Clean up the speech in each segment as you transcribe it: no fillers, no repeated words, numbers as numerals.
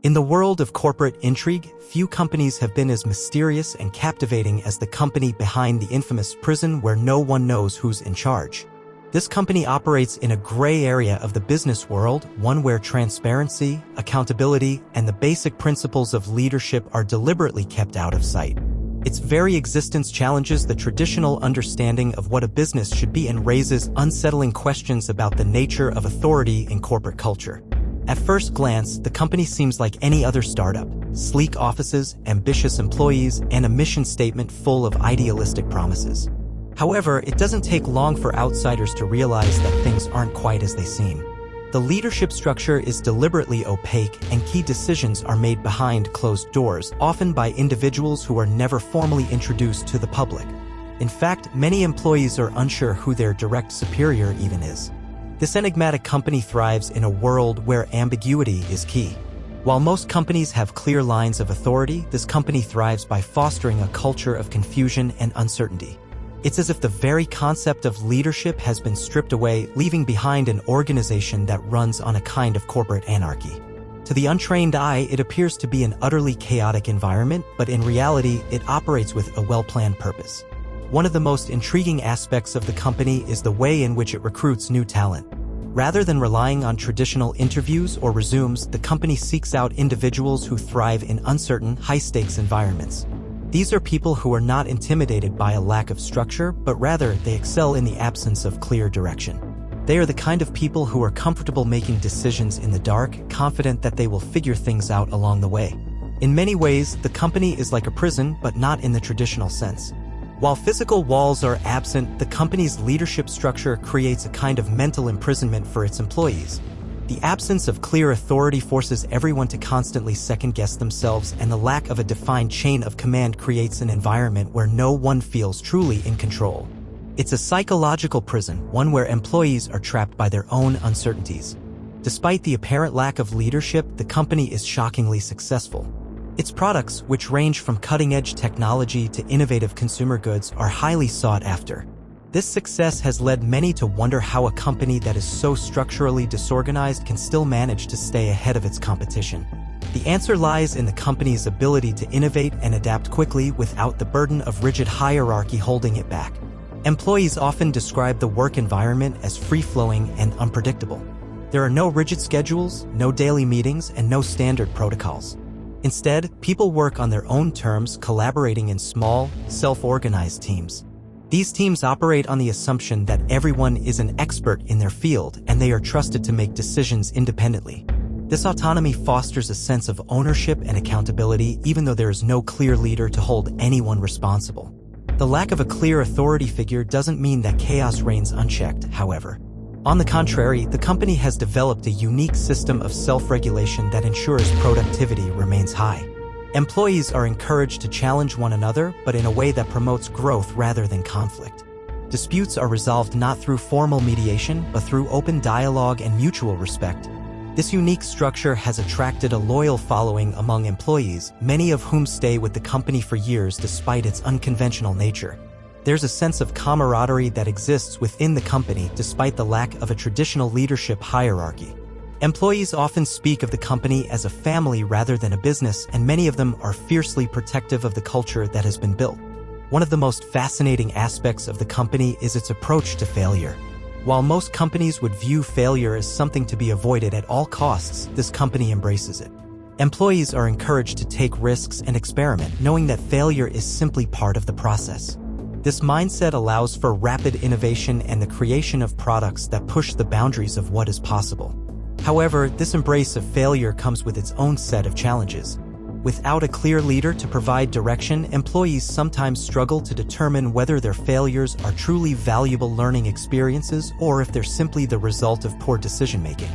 In the world of corporate intrigue, few companies have been as mysterious and captivating as the company behind the infamous prison where no one knows who's in charge. This company operates in a gray area of the business world, one where transparency, accountability, and the basic principles of leadership are deliberately kept out of sight. Its very existence challenges the traditional understanding of what a business should be and raises unsettling questions about the nature of authority in corporate culture. At first glance, the company seems like any other startup: sleek offices, ambitious employees, and a mission statement full of idealistic promises. However, it doesn't take long for outsiders to realize that things aren't quite as they seem. The leadership structure is deliberately opaque, and key decisions are made behind closed doors, often by individuals who are never formally introduced to the public. In fact, many employees are unsure who their direct superior even is. This enigmatic company thrives in a world where ambiguity is key. While most companies have clear lines of authority, this company thrives by fostering a culture of confusion and uncertainty. It's as if the very concept of leadership has been stripped away, leaving behind an organization that runs on a kind of corporate anarchy. To the untrained eye, it appears to be an utterly chaotic environment, but in reality, it operates with a well-planned purpose. One of the most intriguing aspects of the company is the way in which it recruits new talent. Rather than relying on traditional interviews or resumes, the company seeks out individuals who thrive in uncertain, high-stakes environments. These are people who are not intimidated by a lack of structure, but rather they excel in the absence of clear direction. They are the kind of people who are comfortable making decisions in the dark, confident that they will figure things out along the way. In many ways, the company is like a prison, but not in the traditional sense. While physical walls are absent, the company's leadership structure creates a kind of mental imprisonment for its employees. The absence of clear authority forces everyone to constantly second-guess themselves, and the lack of a defined chain of command creates an environment where no one feels truly in control. It's a psychological prison, one where employees are trapped by their own uncertainties. Despite the apparent lack of leadership, the company is shockingly successful. Its products, which range from cutting-edge technology to innovative consumer goods, are highly sought after. This success has led many to wonder how a company that is so structurally disorganized can still manage to stay ahead of its competition. The answer lies in the company's ability to innovate and adapt quickly without the burden of rigid hierarchy holding it back. Employees often describe the work environment as free-flowing and unpredictable. There are no rigid schedules, no daily meetings, and no standard protocols. Instead, people work on their own terms, collaborating in small, self-organized teams. These teams operate on the assumption that everyone is an expert in their field and they are trusted to make decisions independently. This autonomy fosters a sense of ownership and accountability, even though there is no clear leader to hold anyone responsible. The lack of a clear authority figure doesn't mean that chaos reigns unchecked, however. On the contrary, the company has developed a unique system of self-regulation that ensures productivity remains high. Employees are encouraged to challenge one another, but in a way that promotes growth rather than conflict. Disputes are resolved not through formal mediation, but through open dialogue and mutual respect. This unique structure has attracted a loyal following among employees, many of whom stay with the company for years despite its unconventional nature. There's a sense of camaraderie that exists within the company despite the lack of a traditional leadership hierarchy. Employees often speak of the company as a family rather than a business, and many of them are fiercely protective of the culture that has been built. One of the most fascinating aspects of the company is its approach to failure. While most companies would view failure as something to be avoided at all costs, this company embraces it. Employees are encouraged to take risks and experiment, knowing that failure is simply part of the process. This mindset allows for rapid innovation and the creation of products that push the boundaries of what is possible. However, this embrace of failure comes with its own set of challenges. Without a clear leader to provide direction, employees sometimes struggle to determine whether their failures are truly valuable learning experiences or if they're simply the result of poor decision-making.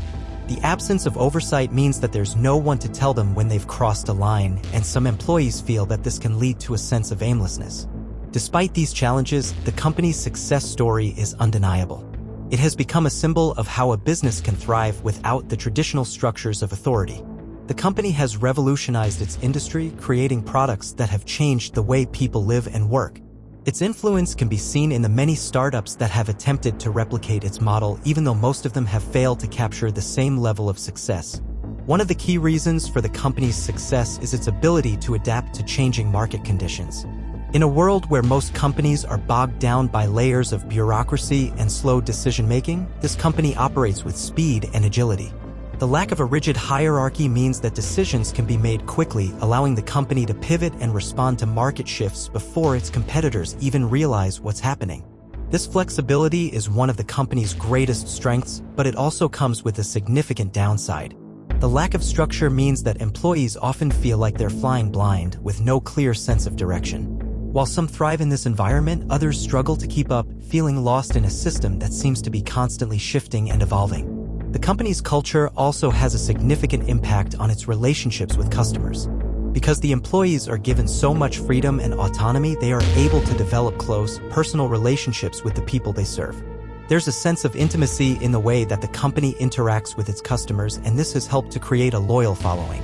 The absence of oversight means that there's no one to tell them when they've crossed a line, and some employees feel that this can lead to a sense of aimlessness. Despite these challenges, the company's success story is undeniable. It has become a symbol of how a business can thrive without the traditional structures of authority. The company has revolutionized its industry, creating products that have changed the way people live and work. Its influence can be seen in the many startups that have attempted to replicate its model, even though most of them have failed to capture the same level of success. One of the key reasons for the company's success is its ability to adapt to changing market conditions. In a world where most companies are bogged down by layers of bureaucracy and slow decision-making, this company operates with speed and agility. The lack of a rigid hierarchy means that decisions can be made quickly, allowing the company to pivot and respond to market shifts before its competitors even realize what's happening. This flexibility is one of the company's greatest strengths, but it also comes with a significant downside. The lack of structure means that employees often feel like they're flying blind, with no clear sense of direction. While some thrive in this environment, others struggle to keep up, feeling lost in a system that seems to be constantly shifting and evolving. The company's culture also has a significant impact on its relationships with customers. Because the employees are given so much freedom and autonomy, they are able to develop close, personal relationships with the people they serve. There's a sense of intimacy in the way that the company interacts with its customers, and this has helped to create a loyal following.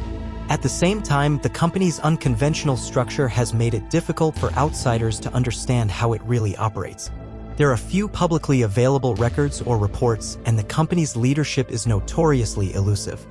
At the same time, the company's unconventional structure has made it difficult for outsiders to understand how it really operates. There are few publicly available records or reports, and the company's leadership is notoriously elusive.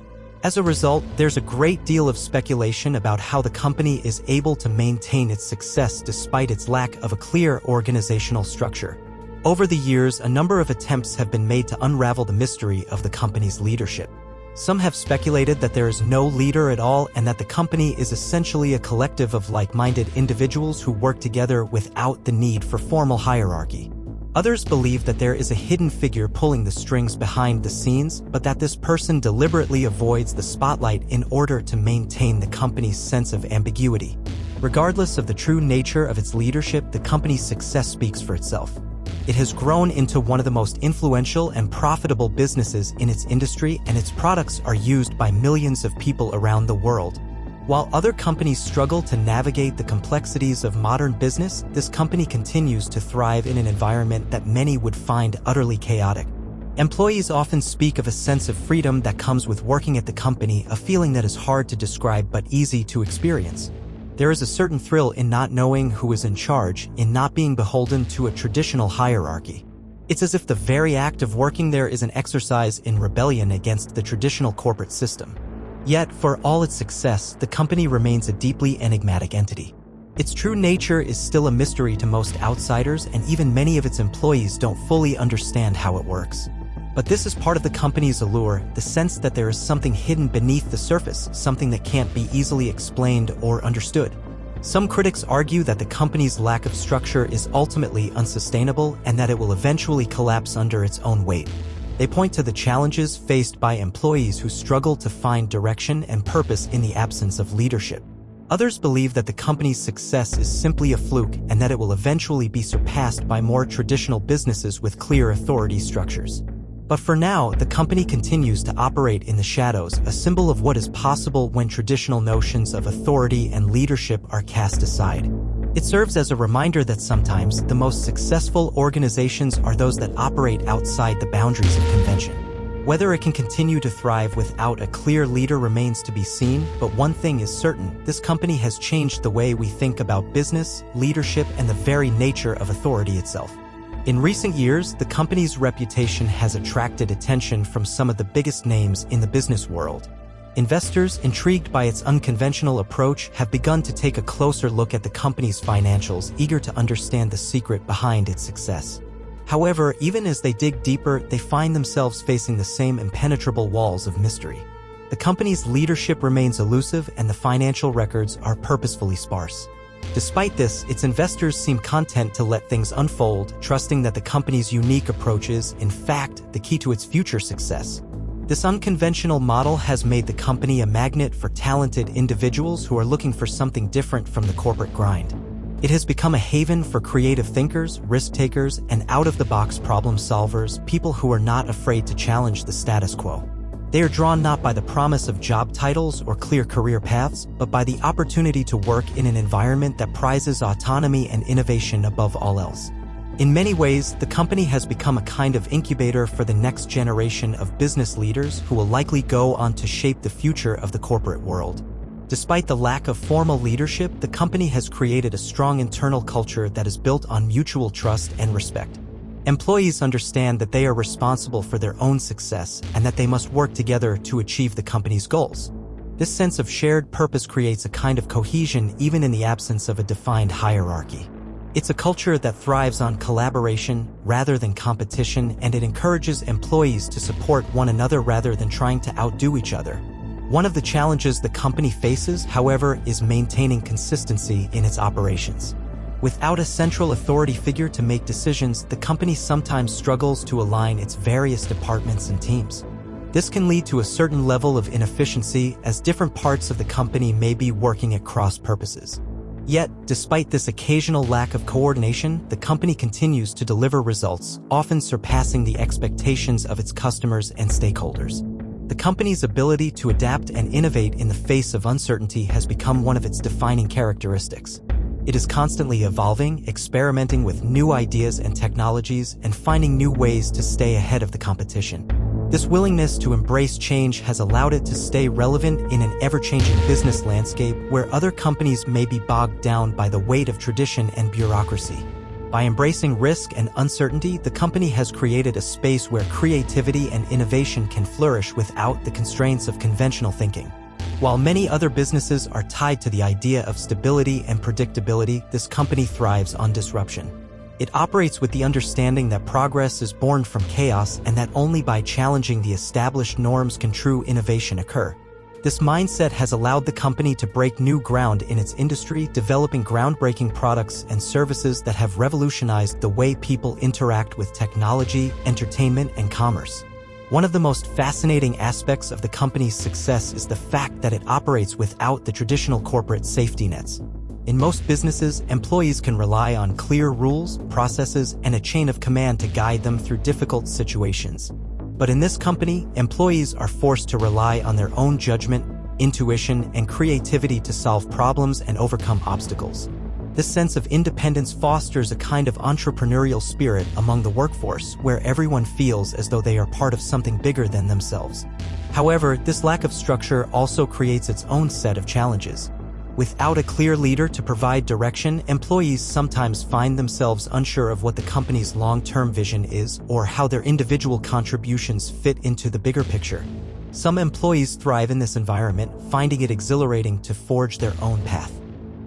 As a result, there's a great deal of speculation about how the company is able to maintain its success despite its lack of a clear organizational structure. Over the years, a number of attempts have been made to unravel the mystery of the company's leadership. Some have speculated that there is no leader at all and that the company is essentially a collective of like-minded individuals who work together without the need for formal hierarchy. Others believe that there is a hidden figure pulling the strings behind the scenes, but that this person deliberately avoids the spotlight in order to maintain the company's sense of ambiguity. Regardless of the true nature of its leadership, the company's success speaks for itself. It has grown into one of the most influential and profitable businesses in its industry, and its products are used by millions of people around the world. While other companies struggle to navigate the complexities of modern business, this company continues to thrive in an environment that many would find utterly chaotic. Employees often speak of a sense of freedom that comes with working at the company, a feeling that is hard to describe but easy to experience. There is a certain thrill in not knowing who is in charge, in not being beholden to a traditional hierarchy. It's as if the very act of working there is an exercise in rebellion against the traditional corporate system. Yet, for all its success, the company remains a deeply enigmatic entity. Its true nature is still a mystery to most outsiders, and even many of its employees don't fully understand how it works. But this is part of the company's allure, the sense that there is something hidden beneath the surface, something that can't be easily explained or understood. Some critics argue that the company's lack of structure is ultimately unsustainable and that it will eventually collapse under its own weight. They point to the challenges faced by employees who struggle to find direction and purpose in the absence of leadership. Others believe that the company's success is simply a fluke and that it will eventually be surpassed by more traditional businesses with clear authority structures. But for now, the company continues to operate in the shadows, a symbol of what is possible when traditional notions of authority and leadership are cast aside. It serves as a reminder that sometimes the most successful organizations are those that operate outside the boundaries of convention. Whether it can continue to thrive without a clear leader remains to be seen, but one thing is certain: this company has changed the way we think about business, leadership, and the very nature of authority itself. In recent years, the company's reputation has attracted attention from some of the biggest names in the business world. Investors, intrigued by its unconventional approach, have begun to take a closer look at the company's financials, eager to understand the secret behind its success. However, even as they dig deeper, they find themselves facing the same impenetrable walls of mystery. The company's leadership remains elusive, and the financial records are purposefully sparse. Despite this, its investors seem content to let things unfold, trusting that the company's unique approach is, in fact, the key to its future success. This unconventional model has made the company a magnet for talented individuals who are looking for something different from the corporate grind. It has become a haven for creative thinkers, risk-takers, and out-of-the-box problem solvers, people who are not afraid to challenge the status quo. They are drawn not by the promise of job titles or clear career paths, but by the opportunity to work in an environment that prizes autonomy and innovation above all else. In many ways, the company has become a kind of incubator for the next generation of business leaders who will likely go on to shape the future of the corporate world. Despite the lack of formal leadership, the company has created a strong internal culture that is built on mutual trust and respect. Employees understand that they are responsible for their own success and that they must work together to achieve the company's goals. This sense of shared purpose creates a kind of cohesion even in the absence of a defined hierarchy. It's a culture that thrives on collaboration rather than competition, and it encourages employees to support one another rather than trying to outdo each other. One of the challenges the company faces, however, is maintaining consistency in its operations. Without a central authority figure to make decisions, the company sometimes struggles to align its various departments and teams. This can lead to a certain level of inefficiency, as different parts of the company may be working at cross purposes. Yet, despite this occasional lack of coordination, the company continues to deliver results, often surpassing the expectations of its customers and stakeholders. The company's ability to adapt and innovate in the face of uncertainty has become one of its defining characteristics. It is constantly evolving, experimenting with new ideas and technologies, and finding new ways to stay ahead of the competition. This willingness to embrace change has allowed it to stay relevant in an ever-changing business landscape where other companies may be bogged down by the weight of tradition and bureaucracy. By embracing risk and uncertainty, the company has created a space where creativity and innovation can flourish without the constraints of conventional thinking. While many other businesses are tied to the idea of stability and predictability, this company thrives on disruption. It operates with the understanding that progress is born from chaos and that only by challenging the established norms can true innovation occur. This mindset has allowed the company to break new ground in its industry, developing groundbreaking products and services that have revolutionized the way people interact with technology, entertainment, and commerce. One of the most fascinating aspects of the company's success is the fact that it operates without the traditional corporate safety nets. In most businesses, employees can rely on clear rules, processes, and a chain of command to guide them through difficult situations. But in this company, employees are forced to rely on their own judgment, intuition, and creativity to solve problems and overcome obstacles. This sense of independence fosters a kind of entrepreneurial spirit among the workforce, where everyone feels as though they are part of something bigger than themselves. However, this lack of structure also creates its own set of challenges. Without a clear leader to provide direction, employees sometimes find themselves unsure of what the company's long-term vision is or how their individual contributions fit into the bigger picture. Some employees thrive in this environment, finding it exhilarating to forge their own path.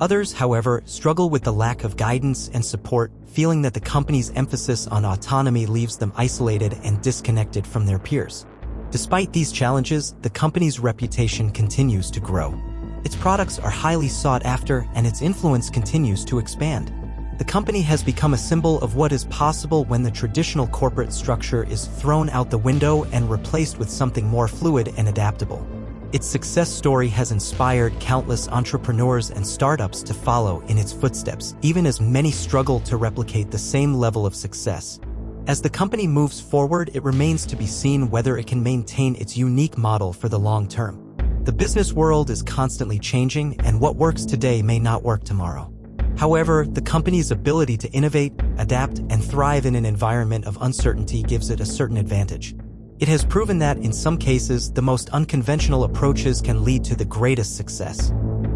Others, however, struggle with the lack of guidance and support, feeling that the company's emphasis on autonomy leaves them isolated and disconnected from their peers. Despite these challenges, the company's reputation continues to grow. Its products are highly sought after, and its influence continues to expand. The company has become a symbol of what is possible when the traditional corporate structure is thrown out the window and replaced with something more fluid and adaptable. Its success story has inspired countless entrepreneurs and startups to follow in its footsteps, even as many struggle to replicate the same level of success. As the company moves forward, it remains to be seen whether it can maintain its unique model for the long term. The business world is constantly changing, and what works today may not work tomorrow. However, the company's ability to innovate, adapt, and thrive in an environment of uncertainty gives it a certain advantage. It has proven that, in some cases, the most unconventional approaches can lead to the greatest success.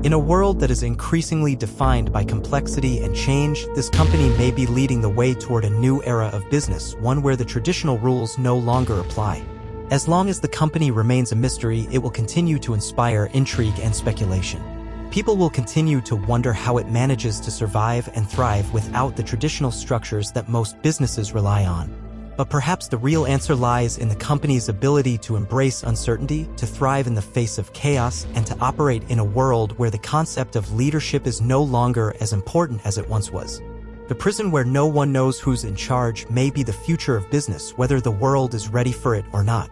In a world that is increasingly defined by complexity and change, this company may be leading the way toward a new era of business, one where the traditional rules no longer apply. As long as the company remains a mystery, it will continue to inspire intrigue and speculation. People will continue to wonder how it manages to survive and thrive without the traditional structures that most businesses rely on. But perhaps the real answer lies in the company's ability to embrace uncertainty, to thrive in the face of chaos, and to operate in a world where the concept of leadership is no longer as important as it once was. The prison where no one knows who's in charge may be the future of business, whether the world is ready for it or not.